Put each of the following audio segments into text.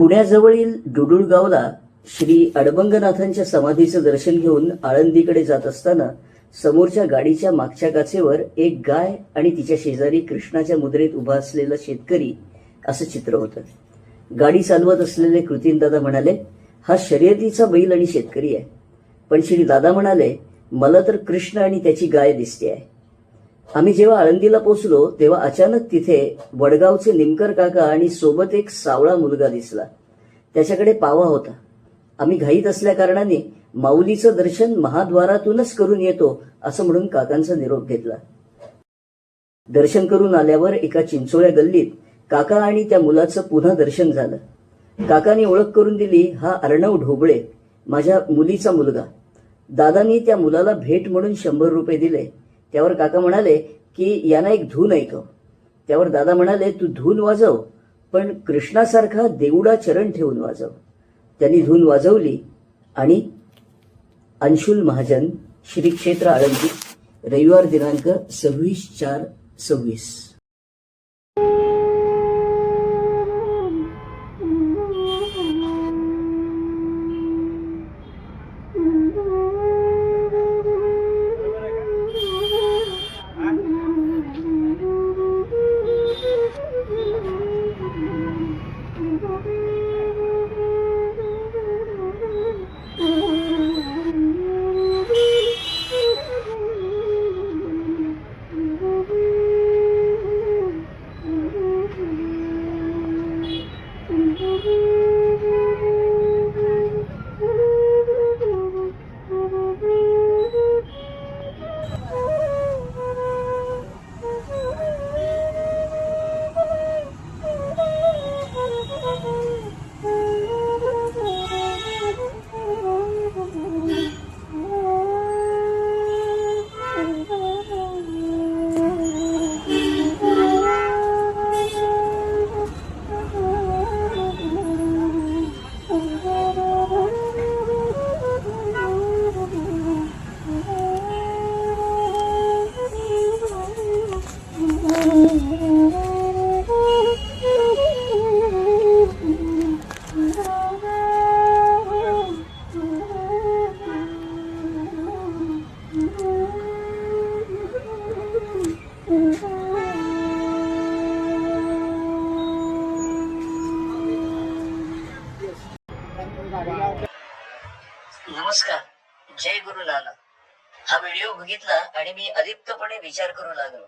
पुण्याजवळील डुडुळगावला श्री अडबंगनाथांच्या समाधीचं दर्शन घेऊन आळंदीकडे जात असताना समोरच्या गाडीच्या मागच्या काचेवर एक गाय आणि तिच्या शेजारी कृष्णाच्या मुद्रेत उभा असलेला शेतकरी असं चित्र होतं. गाडी चालवत असलेले कृतीनदादा म्हणाले, हा शर्यतीचा बैल आणि शेतकरी आहे. पण श्री दादा म्हणाले, मला तर कृष्ण आणि त्याची गाय दिसते आहे. आम्ही जेव्हा आळंदीला पोहोचलो तेव्हा अचानक तिथे वडगावचे निमकर काका आणि सोबत एक सावळा मुलगा दिसला. त्याच्याकडे पावा होता. आम्ही घाईत असल्या कारणाने माऊलीचं दर्शन महाद्वारातूनच करून येतो असं म्हणून काकांचा निरोप घेतला. दर्शन करून आल्यावर एका चिंचोळ्या गल्लीत काका आणि त्या मुलाचं पुन्हा दर्शन झालं. काकांनी ओळख करून दिली, हा अर्णव ढोबळे, माझ्या मुलीचा मुलगा. दादांनी त्या मुलाला भेट म्हणून 100 रुपये दिले. त्यावर काका म्हणाले की यांना एक धून ऐकव. त्यावर दादा म्हणाले, तू धून वाजव, पण कृष्णासारखा देवडा चरण ठेवून वाजव. त्यांनी धून वाजवली आणि अंशुल महाजन, श्री क्षेत्र आळंदी, रविवार दिनांक 26/4/26. नमस्कार, जय गुरु नानक. हा व्हिडिओ बघितला आणि मी अलिप्तपणे विचार करू लागलो,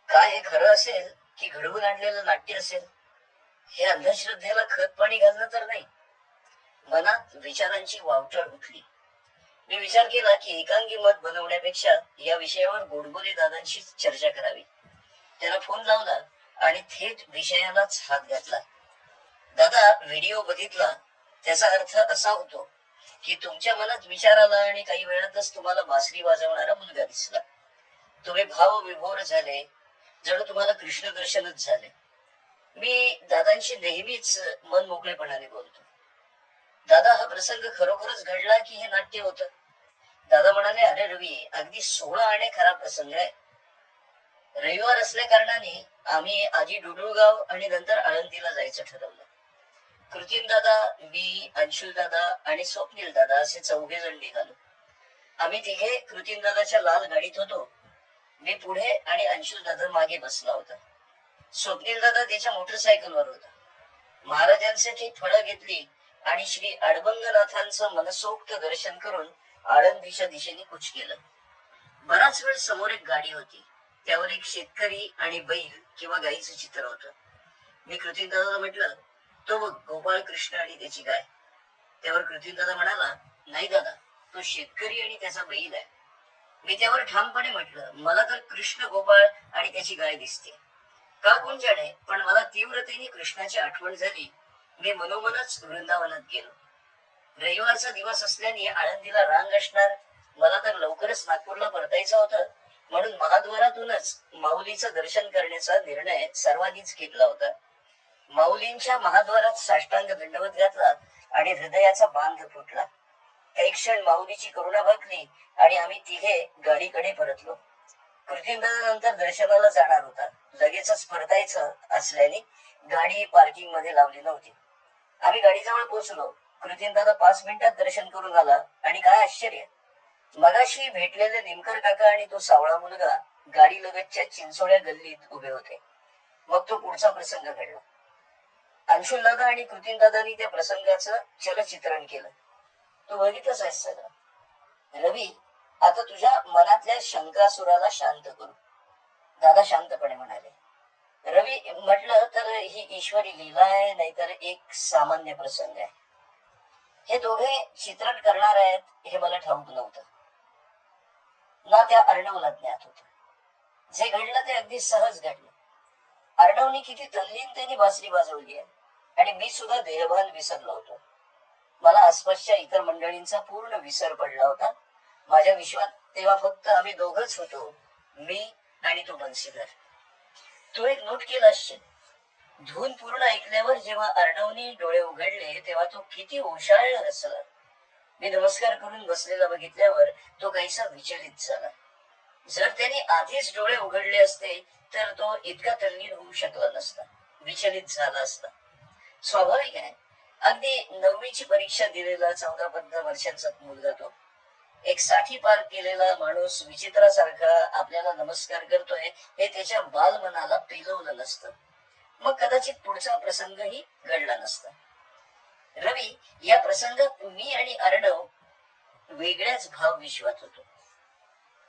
काय हे खरं असेल की घडवून आणलेलं नाट्य असेल? हे अंधश्रद्धेला खत पाणी घालणं तर नाही. मनात विचारांची वावटळ उठली. मी विचार केला की एकांगी मत बनवण्यापेक्षा या विषयावर गोडबोले दादांशी चर्चा करावी. त्याला फोन लावला आणि थेट विषयालाच हात घातला. दादा, व्हिडिओ बघितला, त्याचा अर्थ असा होतो की तुमच्या मनात विचार आला आणि काही वेळातच तुम्हाला बासरी वाजवणारा मुलगा दिसला. तुम्ही भाव विभोर झाले, जणू तुम्हाला कृष्ण दर्शनच झाले. मी दादांशी नेहमीच मन मोकळेपणाने बोलतो. दादा, हा प्रसंग खरोखरच घडला की हे नाट्य होतं? दादा म्हणाले, अरे रवी, अगदी 16 आणे खरा प्रसंग आहे. रविवार असल्या कारणाने आम्ही आधी डुडुळगाव आणि नंतर आळंदीला जायचं ठरवलं. कृतीन दादा, मी, अंशुल दादा आणि स्वप्नील दादा असे 4 जण निघालो. आम्ही तिघे कृतीन दादाच्या लाल गाडीत होतो. मी पुढे आणि अंशुल दादा मागे बसला होता. स्वप्नील दादा त्याच्या मोटरसायकलवर होता. महाराजांसाठी फळं घेतली आणि श्री अडबंगनाथांचं मनसोक्त दर्शन करून आळंदीच्या दिशेने कूच केलं. बराच वेळ समोर एक गाडी होती. त्यावर एक शेतकरी आणि बैल किंवा गाईचं चित्र होतं. मी कृतीन दादाला म्हटलं, तो बघ, गोपाळ कृष्ण आणि त्याची गाय. त्यावर कृतीन दादा म्हणाला, नाही दादा, तो शेतकरी आणि त्याचा बैल आहे. मी त्यावर ठामपणे म्हटलं, मला तर कृष्ण, गोपाळ आणि त्याची गाय दिसते. का कोण जाणे, पण मला तीव्रतेने कृष्णाची आठवण झाली. मी मनोमनच वृंदावनात गेलो. रविवारचा दिवस असल्याने आळंदीला रांग असणार. मला तर लवकरच नागपूरला परतायचं होतं, म्हणून महाद्वारातूनच माऊलीचं दर्शन करण्याचा निर्णय सर्वांनीच घेतला होता. माऊलींच्या महाद्वारात साष्टांग दंडवत घातला आणि हृदयाचा बांध फुटला. काही क्षण माऊलीची करुणा भागली आणि आम्ही तिघे गाडीकडे परतलो. कृतीनंतर दर्शनाला जाणार होता. लगेचच परतायचं असल्याने गाडी पार्किंग मध्ये लावली नव्हती. आम्ही गाडीजवळ पोहोचलो. कृतीन दादा 5 मिनिटात दर्शन करून आला. आणि काय आश्चर्य, मगाशी भेटलेले निमकर काका आणि तो सावळा मुलगा गाडी लगतच्या चिंचोळ्या गल्लीत उभे होते. मग तो पुढचा प्रसंग घडला. अंशुल दादा आणि कृतीन दादानी त्या प्रसंगाचं चलचित्रण केलं. तू बघितलंच आहेस सगळं. रवी, आता तुझ्या मनातल्या शंकासुराला शांत करू. दादा शांतपणे म्हणाले. रवी म्हटलं तर ही ईश्वरी लीला आहे, नाहीतर एक सामान्य प्रसंग आहे. हे दोघे चित्रण करणार आहेत हे मला ठाऊक नव्हतं ना. त्या अर्णवला ज्ञात होत. जे घडलं ते अगदी सहज घडलं. अर्णवनी किती तल्लीनतेने बासरी वाजवली आहे आणि मी सुद्धा देहभान विसरलो होतो. मला आसपासच्या इतर मंडळींचा पूर्ण विसर पडला होता. माझ्या विश्वात तेव्हा फक्त आम्ही दोघच होतो, मी आणि तो बन्सीधर. तू एक नोट केला असशील, धून पूर्ण ऐकल्यावर जेव्हा अर्णवनी डोळे उघडले तेव्हा तो किती ओशाळला हसला. मी नमस्कार करून बसलेला बघितल्यावर तो काहीसा विचलित झाला. जर त्याने आधीच डोळे उघडले असते तर तो इतका तल्लीन होऊ शकला नसता, विचलित झाला असता. स्वाभाविक आहे. अगदी 9वीची परीक्षा दिलेला 14-15 वर्षांचा मुलगा तो. एक 60 पार केलेला माणूस विचित्रासारखा आपल्याला नमस्कार करतोय हे त्याच्या बालमनाला पेलवलं नसतं. मग कदाचित पुढचा प्रसंगही घडला नसता. रवी, या प्रसंगात मी आणि अर्णव वेगळ्याच भाव विश्वात होतो.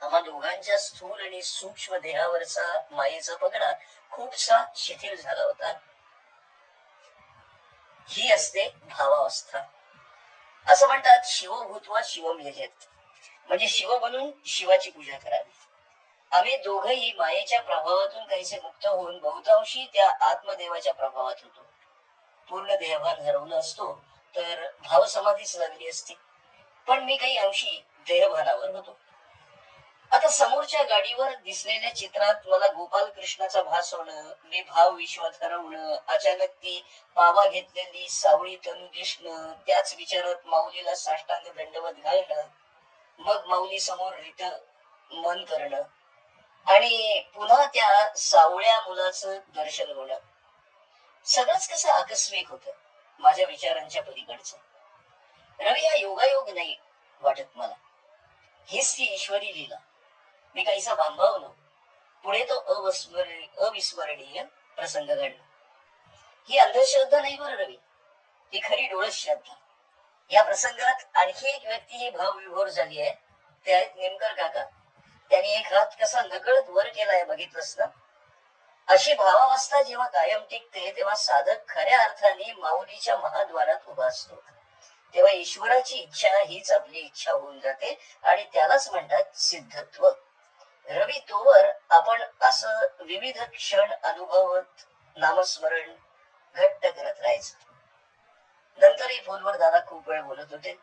आम्हा दोघांच्या स्थूल आणि सूक्ष्म देहावरचा मायेचा पगडा खूपसा शिथिल झाला होता. ही असते भावावस्था. असं म्हणतात, शिव भूत्वा शिवम यजेत, म्हणजे शिव बनून शिवाची पूजा करावी. आम्ही दोघही मायेच्या प्रभावातून काहीसे मुक्त होऊन बहुतांशी त्या आत्मदेवाच्या प्रभावात होतो. पूर्ण देहभान हरवलं असतो तर भावसमाधीच लागली असती, पण मी काही अंशी देहभानावर होतो. आता समोरच्या गाडीवर दिसलेल्या चित्रात मला गोपाल कृष्णाचा भास होणं, मी भाव विश्वात हरवणं, अचानक ती पावा घेतलेली सावळी तनु दिसणं, त्याच विचारात माऊलीला साष्टांग दंडवत घालणं, मग माऊली समोर रित मन करणं आणि पुन्हा त्या सावळ्या मुलाचं दर्शन होणं, सगळंच कसं आकस्मिक होतं, माझ्या विचारांच्या पलीकडचं. रवी, हा योगायोग नाही वाटत मला, हीच ती ईश्वरी लीला. मी काहीसा भांबावलो. पुढे तो अविस्मरणीय प्रसंग घडला. ही अंधश्रद्धा नाही बरं रवी, ही खरी डोळस श्रद्धा. या प्रसंगात आणखी एक व्यक्ती ही भावविभोर झाली आहे, ते आहेत निमकर काका. त्यांनी एक हात कसा नकळत वर केलाय, बघितलंस ना. अशी भावावस्था जेव्हा कायम टिकते तेव्हा साधक खऱ्या अर्थाने माऊलीच्या महाद्वारात उभा असतो. तेव्हा ईश्वराची इच्छा हीच आपली इच्छा होऊन जाते आणि त्यालाच म्हणतात सिद्धत्व. रवी, तोवर आपण असं विविध क्षण अनुभवत नामस्मरण घट्ट करत राहायचं. नंतरही फोनवर दादा खूप वेळ बोलत होते.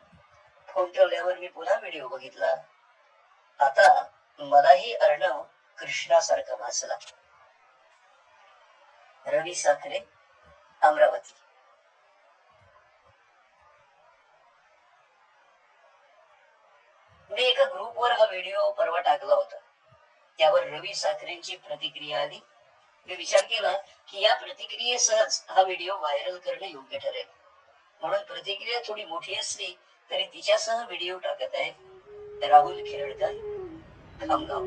फोन ठेवल्यावर मी पुन्हा व्हिडिओ बघितला. आता मलाही अर्णव कृष्णासारखा भासला. रवी साखरे, अमरावती. मी एका ग्रुपवर हा व्हिडिओ परवा टाकला होता. त्यावर रवी साखरेंची प्रतिक्रिया आली. मी विचार केला की या प्रतिक्रियेसहच हा व्हिडिओ व्हायरल करणे योग्य ठरेल, म्हणून प्रतिक्रिया थोडी मोठी असली तरी तिच्यासह व्हिडिओ टाकत आहे राहुल खिरडकर, खामगाव.